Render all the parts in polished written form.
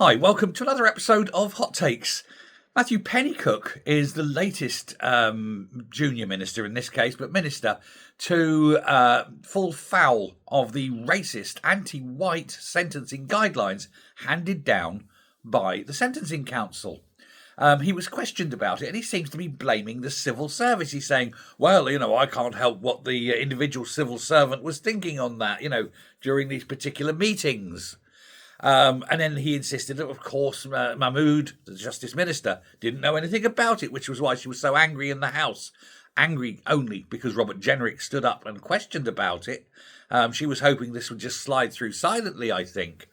Hi, welcome to another episode of Hot Takes. Matthew Pennycook is the latest junior minister in this case, but minister to fall foul of the racist, anti-white sentencing guidelines handed down by the Sentencing Council. He was questioned about it, and he seems to be blaming the civil service. He's saying, well, I can't help what the individual civil servant was thinking on that, during these particular meetings. And then he insisted that, of course, Mahmood, the Justice Minister, didn't know anything about it, which was why she was so angry in the House. Angry only because Robert Jenrick stood up and questioned about it. She was hoping this would just slide through silently, I think.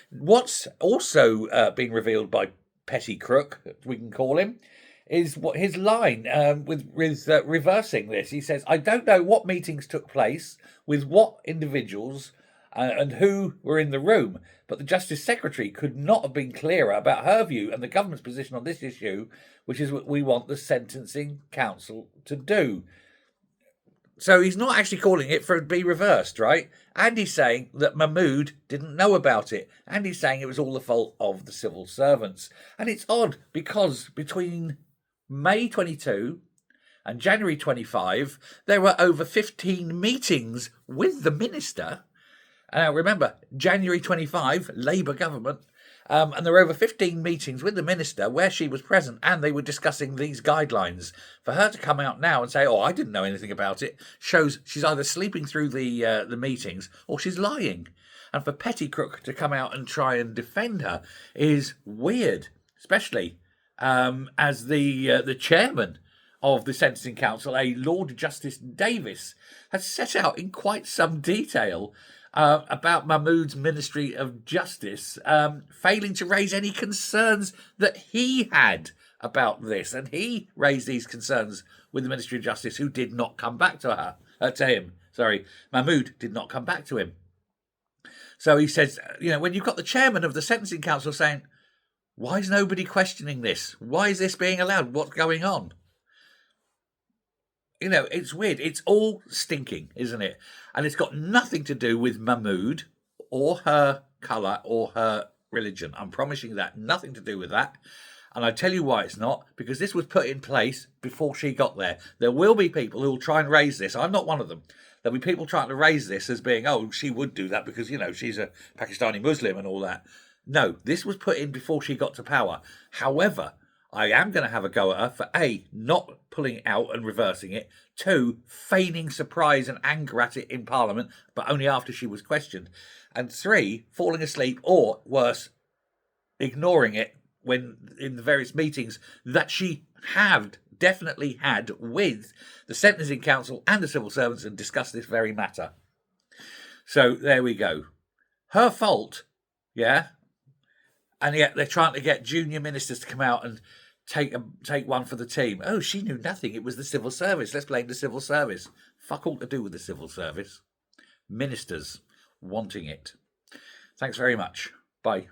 What's also been revealed by Pennycook, we can call him, is what his line with reversing this. He says, I don't know what meetings took place with what individuals and who were in the room, but the Justice Secretary could not have been clearer about her view and the government's position on this issue, which is what we want the Sentencing Council to do. So he's not actually calling it for it to be reversed, right? And he's saying that Mahmood didn't know about it. And he's saying it was all the fault of the civil servants. And it's odd because between May 22 and January 25, there were over 15 meetings with the minister. Now, remember, January 25, Labour government, and there were over 15 meetings with the minister where she was present and they were discussing these guidelines. For her to come out now and say, I didn't know anything about it, shows she's either sleeping through the meetings or she's lying. And for Pennycook to come out and try and defend her is weird, especially as the chairman of the Sentencing Council, a Lord Justice Davis, has set out in quite some detail about Mahmood's Ministry of Justice failing to raise any concerns that he had about this. And he raised these concerns with the Ministry of Justice, who did not come back to him. Mahmood did not come back to him. So he says, when you've got the chairman of the Sentencing Council saying, why is nobody questioning this? Why is this being allowed? What's going on? It's weird. It's all stinking, isn't it? And it's got nothing to do with Mahmood or her colour or her religion. I'm promising you that. Nothing to do with that. And I tell you why it's not, because this was put in place before she got there. There will be people who will try and raise this. I'm not one of them. There'll be people trying to raise this as being, she would do that because, she's a Pakistani Muslim and all that. No, this was put in before she got to power. However, I am going to have a go at her for A, not pulling it out and reversing it, 2, feigning surprise and anger at it in Parliament, but only after she was questioned, and 3, falling asleep or, worse, ignoring it when in the various meetings that she definitely had with the Sentencing Council and the civil servants and discussed this very matter. So there we go. Her fault, yeah? And yet they're trying to get junior ministers to come out and take one for the team. Oh, she knew nothing. It was the civil service. Let's blame the civil service. Fuck all to do with the civil service. Ministers wanting it. Thanks very much. Bye.